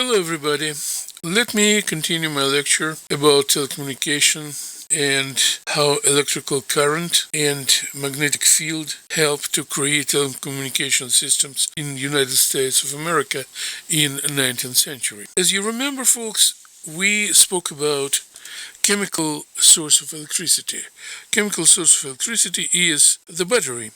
Hello everybody. Let me continue my lecture about telecommunication and how electrical current and magnetic field help to create telecommunication systems in the United States of America in the 19th century. As you remember, folks, we spoke about chemical source of electricity. Chemical source of electricity is the battery.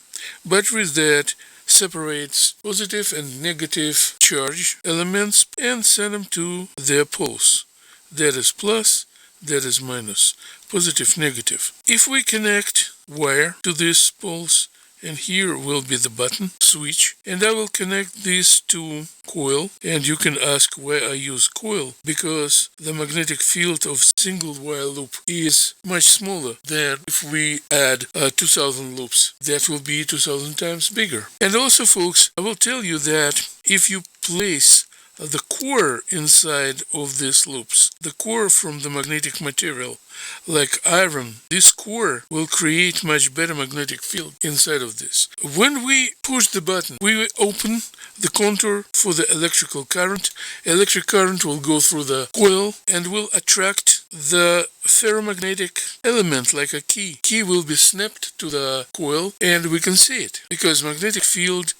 Batteries that separates positive and negative charge elements and send them to their poles. That is plus, that is minus, positive, negative. If we connect wire to these poles, and here will be the button switch, and I will connect this to coil, and you can ask why I use coil, because the magnetic field of single wire loop is much smaller than if we add 2000 loops. That will be 2000 times bigger. And also, folks, I will tell you that if you place the core inside of these loops, the core from the magnetic material, like iron, this core will create much better magnetic field inside of this. When we push the button, we will open the contour for the electrical current. Electric current will go through the coil and will attract the ferromagnetic element like a key. Key will be snapped to the coil and we can see it because magnetic field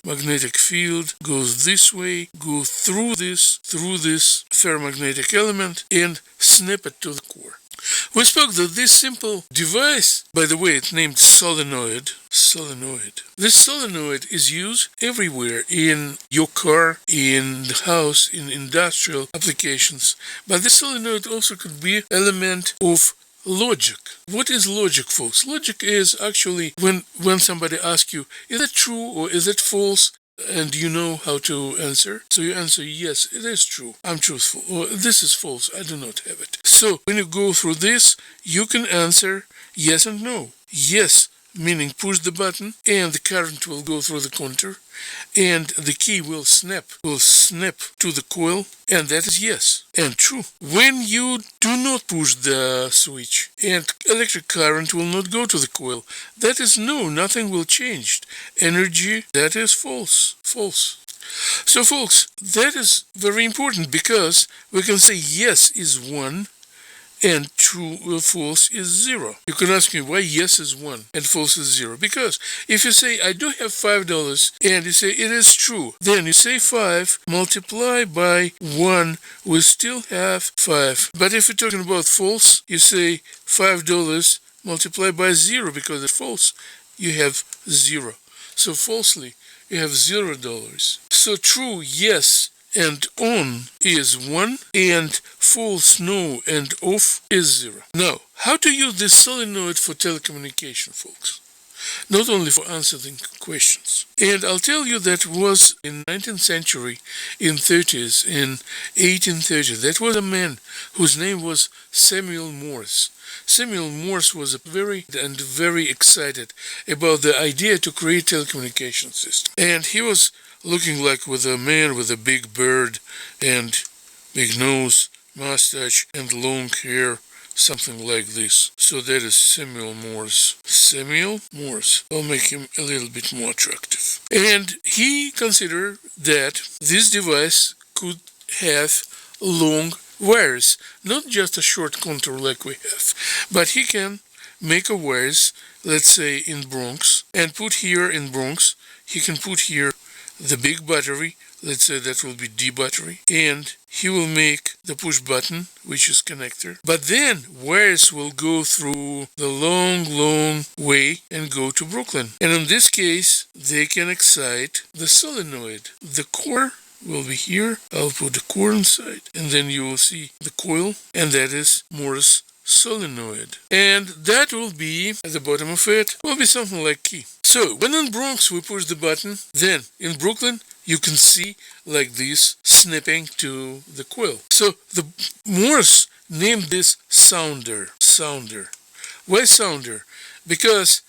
goes this way, go through this ferromagnetic element and snap it to the core. We spoke that this simple device, by the way, it's named solenoid. This solenoid is used everywhere in your car, in the house, in industrial applications. But this solenoid also could be an element of logic. What is logic, folks? Logic is actually when somebody asks you, is it true or is it false? And you know how to answer. So you answer, yes, it is true. I'm truthful. Or this is false. I do not have it. So when you go through this, you can answer yes and no. Yes, meaning push the button and the current will go through the contour and the key will snap to the coil, and that is yes and true. When you do not push the switch and electric current will not go to the coil, that is no, nothing will change. Energy, that is false. So folks, that is very important because we can say yes is 1 and true or false is 0. You can ask me why yes is 1 and false is 0. Because if you say I do have $5 and you say it is true, then you say 5 multiply by 1 will still have 5. But if you're talking about false, you say $5 multiply by 0 because it's false, you have 0. So falsely, you have $0. So true, yes, and on is 1, and false, no, and off is 0. Now, how to use this solenoid for telecommunication, folks? Not only for answering questions. And I'll tell you that was in 19th century, in 30s, in 1830, that was a man whose name was Samuel Morse. Samuel Morse was very excited about the idea to create telecommunication system. And he was looking like with a man with a big beard and big nose, mustache, and long hair, something like this. So that is Samuel Morse. Samuel Morse. I'll make him a little bit more attractive. And he considered that this device could have long wires, not just a short contour like we have, but he can make a wires, let's say in Bronx, and put here in Bronx, he can put here the big battery, let's say that will be D battery, and he will make the push button, which is connector. But then wires will go through the long way and go to Brooklyn. And in this case, they can excite the solenoid. The core will be here. I'll put the core inside, and then you will see the coil, and that is Morse solenoid. And that will be, at the bottom of it, will be something like key. So, when in Bronx we push the button, then in Brooklyn you can see like this snapping to the coil. So, the Morse named this sounder. Why sounder? Because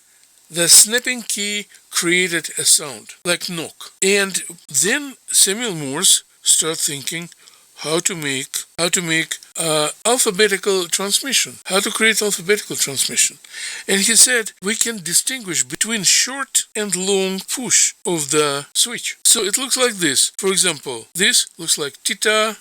the snapping key created a sound, like knock. And then Samuel Morse started thinking how to make alphabetical transmission, how to create alphabetical transmission. And he said we can distinguish between short and long push of the switch. So it looks like this. For example, this looks like tita,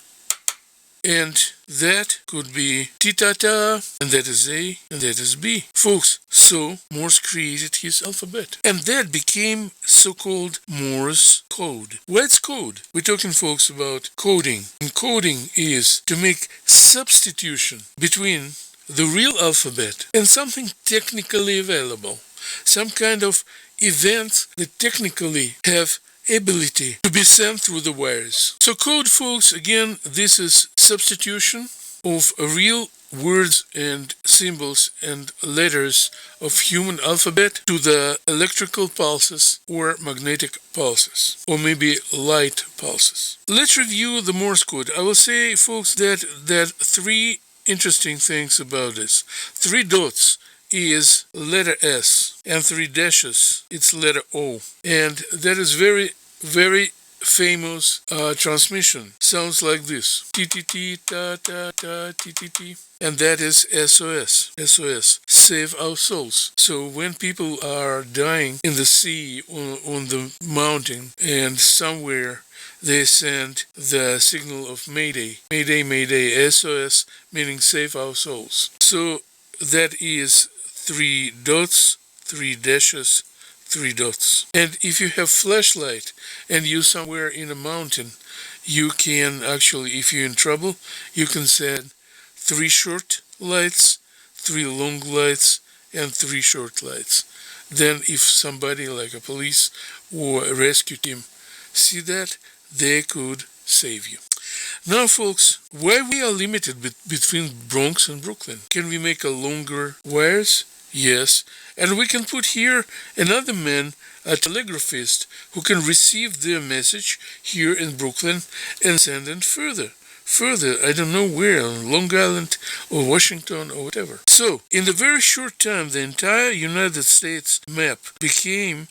And that could be T-ta-ta, and that is A, and that is B. Folks, so Morse created his alphabet. And that became so-called Morse code. What's code? We're talking, folks, about coding. And coding is to make substitution between the real alphabet and something technically available. Some kind of events that technically have ability to be sent through the wires. So code, folks, again, this is substitution of real words and symbols and letters of human alphabet to the electrical pulses or magnetic pulses, or maybe light pulses. Let's review the Morse code. I will say, folks, that three interesting things about this. 3 dots is letter S, and 3 dashes, it's letter O. And that is very, very famous transmission. Sounds like this. T-T-T, ta-ta-ta, T-T-T. And that is SOS. SOS. Save our souls. So when people are dying in the sea, on the mountain, and somewhere they send the signal of Mayday. Mayday, Mayday, SOS, meaning save our souls. So that is 3 dots, 3 dashes, 3 dots. And if you have flashlight and you're somewhere in a mountain, you can actually, if you're in trouble, you can send 3 short lights, 3 long lights, and 3 short lights. Then if somebody like a police or a rescue team see that, they could save you. Now, folks, why we are limited between Bronx and Brooklyn? Can we make a longer wires? Yes. And we can put here another man, a telegraphist, who can receive their message here in Brooklyn and send it further. I don't know where, on Long Island or Washington or whatever. So, in a very short time, the entire United States map became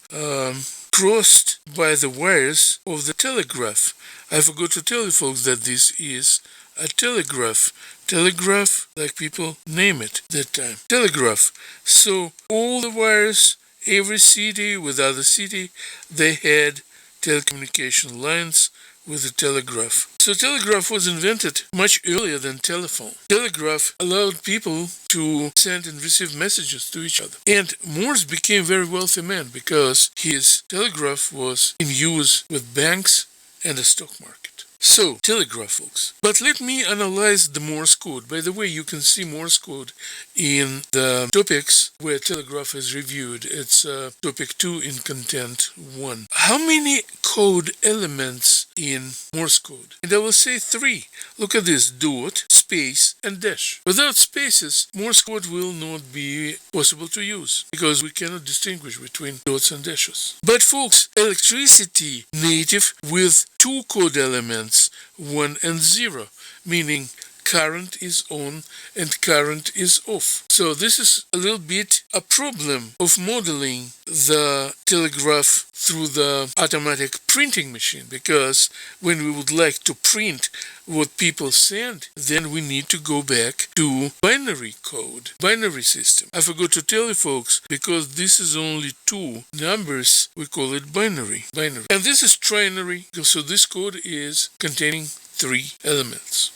crossed by the wires of the telegraph. I forgot to tell you, folks, that this is a telegraph. Telegraph, like people name it that time. Telegraph. So all the wires, every city with other city, they had telecommunication lines with the telegraph. So telegraph was invented much earlier than telephone. Telegraph allowed people to send and receive messages to each other. And Morse became a very wealthy man because his telegraph was in use with banks and the stock market. So, telegraph, folks. But let me analyze the Morse code. By the way, you can see Morse code in the topics where telegraph is reviewed. It's topic 2 in content 1. How many code elements in Morse code? And I will say 3. Look at this: dot, space, and dash. Without spaces, Morse code will not be possible to use because we cannot distinguish between dots and dashes. But folks, electricity native with 2 code elements, 1 and 0, meaning current is on and current is off. So this is a little bit a problem of modeling the telegraph through the automatic printing machine, because when we would like to print what people send, then we need to go back to binary code, binary system. I forgot to tell you, folks, because this is only 2 numbers, we call it binary. And this is trinary, so this code is containing 3 elements.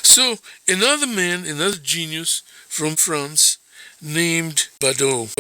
So another man, another genius from France named Baudot.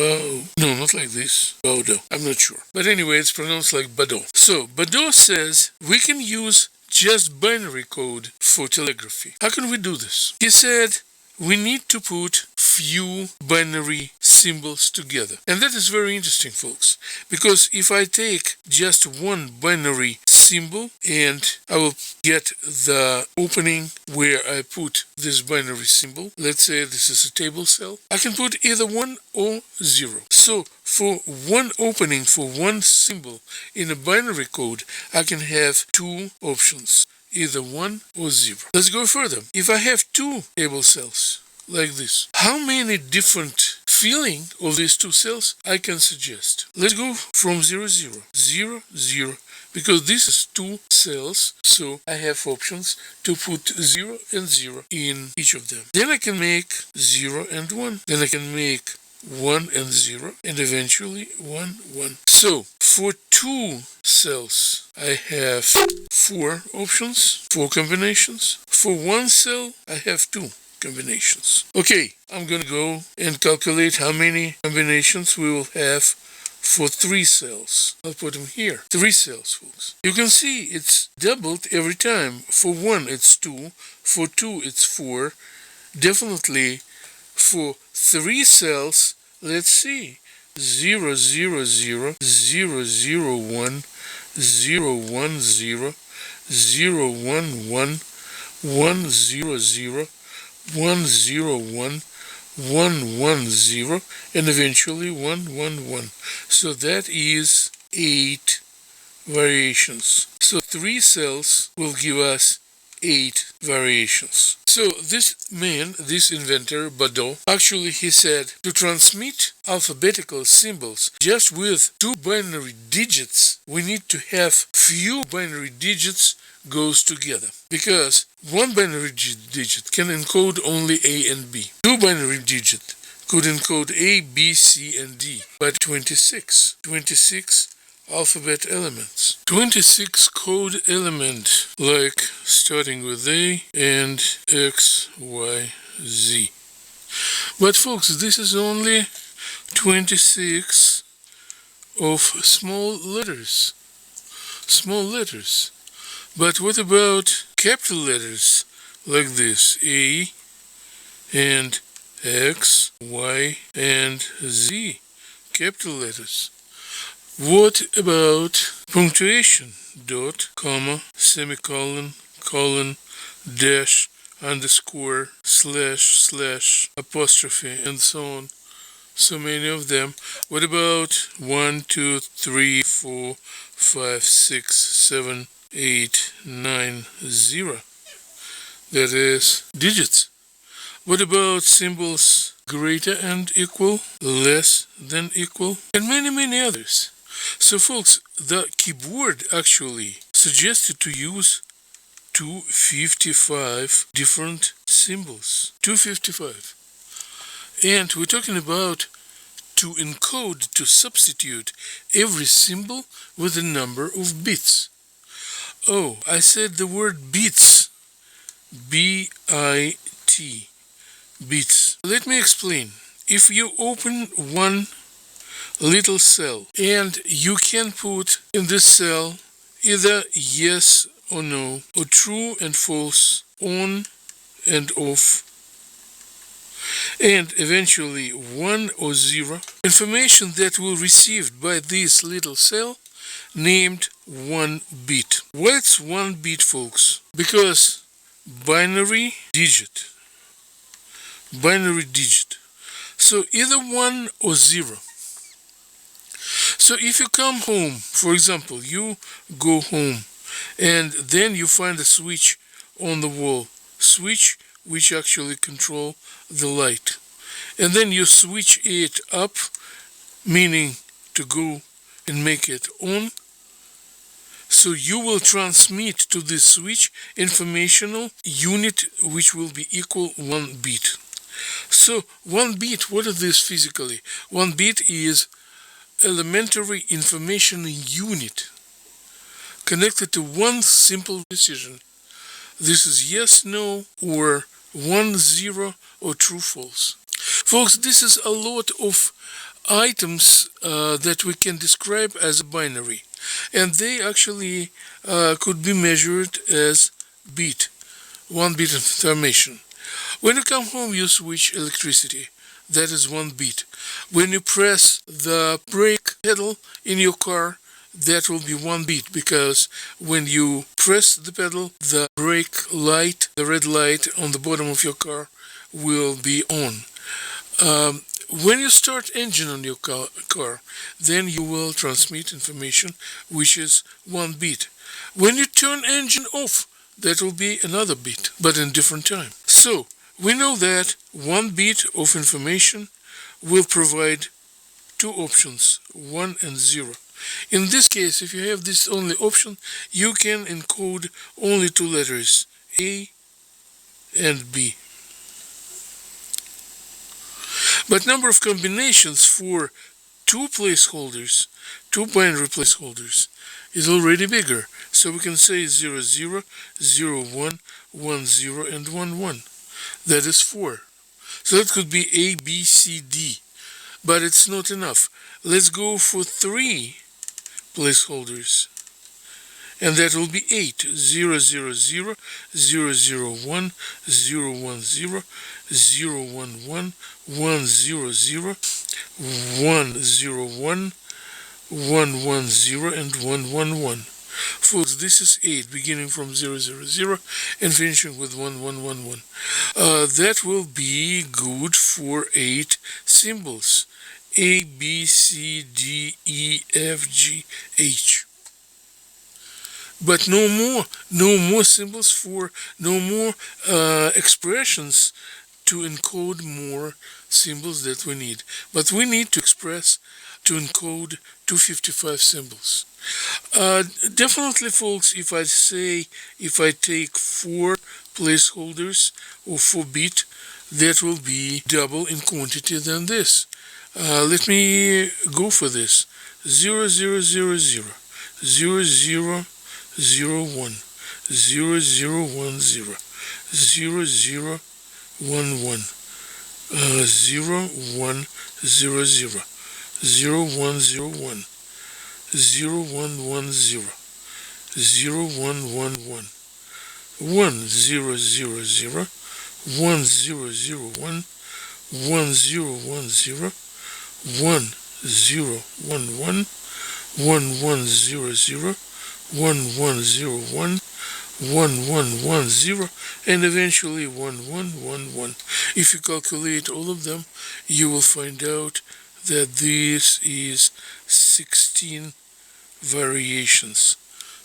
No, not like this. Baudot. I'm not sure. But anyway, it's pronounced like Baudot. So Baudot says we can use just binary code for telegraphy. How can we do this? He said we need to put few binary symbols together. And that is very interesting, folks, because if I take just one binary symbol and I will get the opening where I put this binary symbol, let's say this is a table cell, I can put either 1 or 0. So for one opening for one symbol in a binary code, I can have 2 options, either 1 or 0. Let's go further. If I have 2 table cells like this, how many different filling of these 2 cells I can suggest? Let's go from 0, 0, 0, 0, because this is 2 cells, so I have options to put 0 and 0 in each of them. Then I can make 0 and 1. Then I can make 1 and 0, and eventually 1, 1. So for 2 cells, I have 4 options, 4 combinations. For 1 cell, I have 2 combinations. Okay, I'm gonna go and calculate how many combinations we will have for 3 cells. I'll put them here. 3 cells, folks. You can see it's doubled every time. For 1, it's 2. For 2, it's 4. Definitely for 3 cells, let's see. 0, 0, 0, 0, 0, 1, 0, 1, 0, 0, 1, 1, 1, 0, 0, 1, 0, 1, 1, 1, 0, and eventually 1, 1, 1. So that is 8 variations. So 3 cells will give us 8 variations. So this man, this inventor, Baudot, actually he said to transmit alphabetical symbols just with 2 binary digits, we need to have few binary digits goes together. Because 1 binary digit can encode only A and B. 2 binary digit could encode A, B, C, and D. But 26 alphabet elements. 26 code element, like starting with A and X, Y, Z. But folks, this is only 26 of small letters. Small letters. But what about capital letters like this? A and X, Y, and Z. Capital letters. What about punctuation? Dot, comma, semicolon, colon, dash, underscore, slash, slash, apostrophe, and so on. So many of them. What about 1, 2, 3, 4, 5, 6, 7, 8, 9, 0? That is digits. What about symbols greater and equal, less than equal, and many, many others? So folks, the keyboard actually suggested to use 255 different symbols. 255. And we're talking about to encode, to substitute every symbol with a number of bits. Oh, I said the word bits. B-I-T. Bits. Let me explain. If you open one little cell and you can put in this cell either yes or no, or true and false, on and off, and eventually 1 or 0, information that will received by this little cell named 1 bit. What's 1 bit, folks? Because binary digit. So either 1 or 0. So if you come home, for example, you go home and then you find a switch on the wall, switch which actually control the light, and then you switch it up, meaning to go and make it on. So you will transmit to this switch informational unit which will be equal 1 bit. So 1 bit, what is this physically? 1 bit is elementary information unit connected to one simple decision. This is yes, no, or 1, 0, or true, false. Folks, this is a lot of items that we can describe as binary, and they actually could be measured as bit, 1 bit of information. When you come home, you switch electricity. That is 1 bit. When you press the brake pedal in your car, that will be 1 bit, because when you press the pedal, the brake light, the red light on the bottom of your car, will be on. When you start engine on your car, then you will transmit information which is 1 bit. When you turn engine off, that will be another bit, but in different time. So we know that 1 bit of information will provide 2 options, 1 and 0. In this case, if you have this only option, you can encode only 2 letters, A and B. But number of combinations for two placeholders, two binary placeholders, is already bigger. So we can say 0, 0, 0, 1, 1, 0, and 1, 1. That is 4. So that could be A, B, C, D. But it's not enough. Let's go for 3 placeholders. And that will be 8. 0, 0, 0, 0, 0, 1, 0, 1, 0, 0, 1, 1, 1, 0, 0, 1, 0, 1, 1, 1, 0, and 1, 1, 1. Folks, this is 8, beginning from 0, 0, 0, and finishing with 1, 1, 1, 1. That will be good for 8 symbols. A, B, C, D, E, F, G, H. But no more symbols for, no more expressions to encode more symbols that we need. But we need to encode 255 symbols. Definitely, folks, if I take 4 placeholders or 4 bit, that will be double in quantity than this. Let me go for this. 0, 0, 0, 0, 0, 0, 0, 1, 0, 0, 1, 0, 0, 0, 1, 1, 0, 1, 0, 0, 0, 1, 0, 1, 0, 1, 1, 0, 0, 1, 1, 1, 1, 0, 0, 0, 1, 0, 0, 1, 1, 0, 1, 0, 1, 0, 1, 1, 1, 1, 0, 0, 1, 1, 0, 1, 1, 1, 1, 0, and eventually 1, 1, 1, 1. If you calculate all of them, you will find out that this is 16 variations.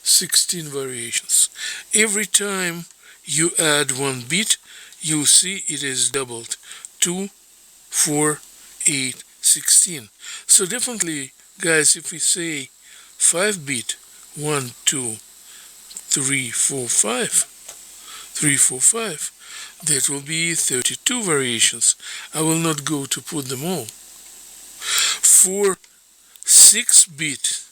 16 variations. Every time you add 1 bit, you'll see it is doubled. 2, 4, 8, 16. So definitely, guys, if we say 5 bit, 1, 2, 3, 4, 5, 3, 4, 5, that will be 32 variations. I will not go to put them all. For 6 bit,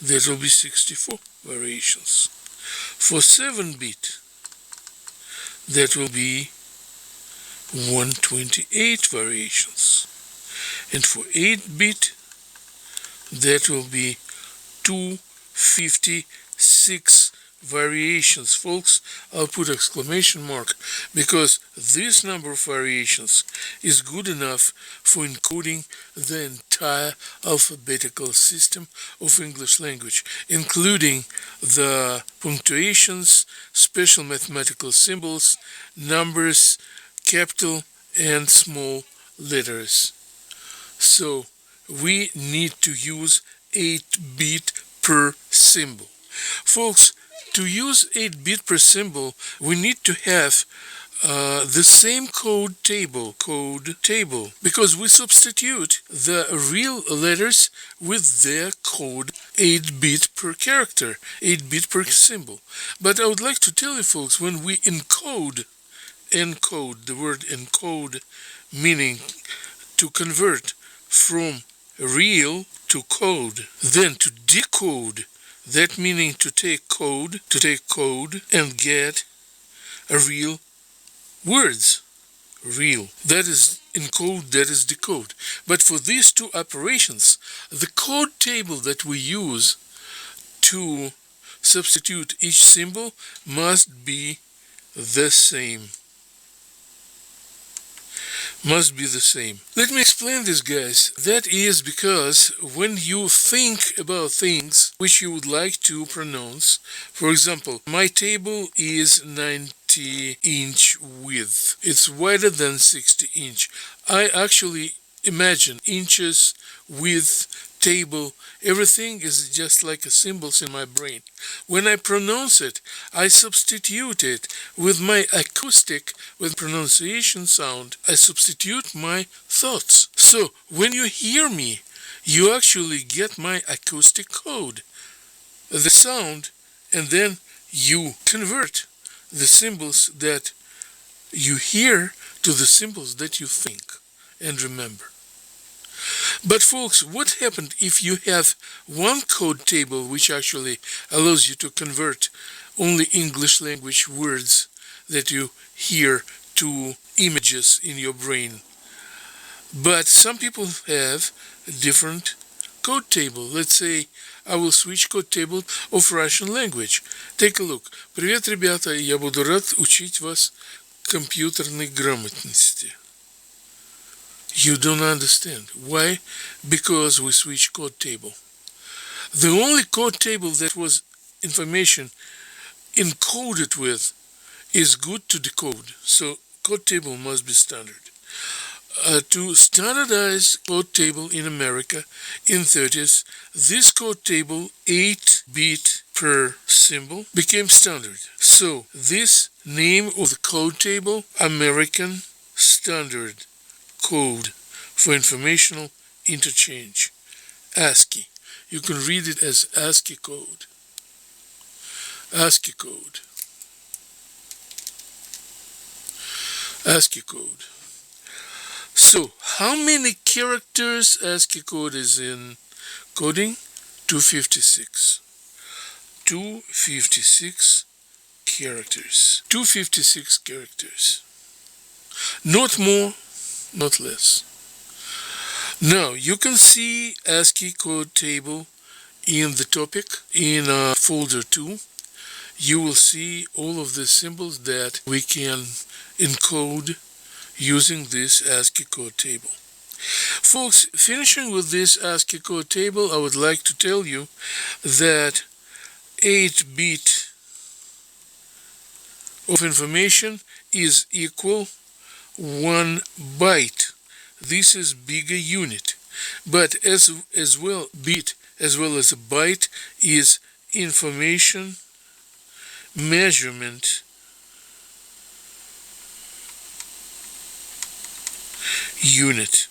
that will be 64 variations. For 7 bit, that will be 128 variations. And for 8 bit, that will be 256 variations. Folks, I'll put exclamation mark because this number of variations is good enough for encoding the entire alphabetical system of English language, including the punctuations, special mathematical symbols, numbers, capital and small letters. So we need to use 8-bit per symbol. Folks, to use 8-bit per symbol, we need to have the same code table, because we substitute the real letters with their code 8-bit per character, 8-bit per symbol. But I would like to tell you folks, when we encode, the word encode meaning to convert from real to code, then to decode, that meaning to take code and get a real words. Real. That is encode, that is decode. But for these two operations, the code table that we use to substitute each symbol must be the same. Let me explain this, guys. That is because when you think about things which you would like to pronounce, for example, my table is 90-inch width. It's wider than 60-inch. I actually imagine inches, width, table, everything is just like a symbols in my brain. When I pronounce it, I substitute it with my acoustic, with pronunciation sound. I substitute my thoughts. So when you hear me, you actually get my acoustic code, the sound, and then you convert the symbols that you hear to the symbols that you think and remember. But folks, what happened if you have one code table which actually allows you to convert only English language words that you hear to images in your brain? But some people have a different code table. Let's say I will switch code table of Russian language. Take a look. Привет, ребята, я буду рад учить вас компьютерной грамотности. You don't understand. Why? Because we switch code table. The only code table that was information encoded with is good to decode. So code table must be standard. To standardize code table in America in 30s, this code table 8-bit per symbol became standard. So this name of the code table, American Standard Code for Informational Interchange, ASCII. You can read it as ASCII code. ASCII code. ASCII code. So, how many characters ASCII code is in coding? 256. 256 characters. 256 characters. Not more, not less. Now, you can see ASCII code table in the topic in folder 2. You will see all of the symbols that we can encode using this ASCII code table. Folks, finishing with this ASCII code table, I would like to tell you that 8-bit of information is equal 1 byte. This is bigger unit. But as well, bit as well as a byte is information measurement unit.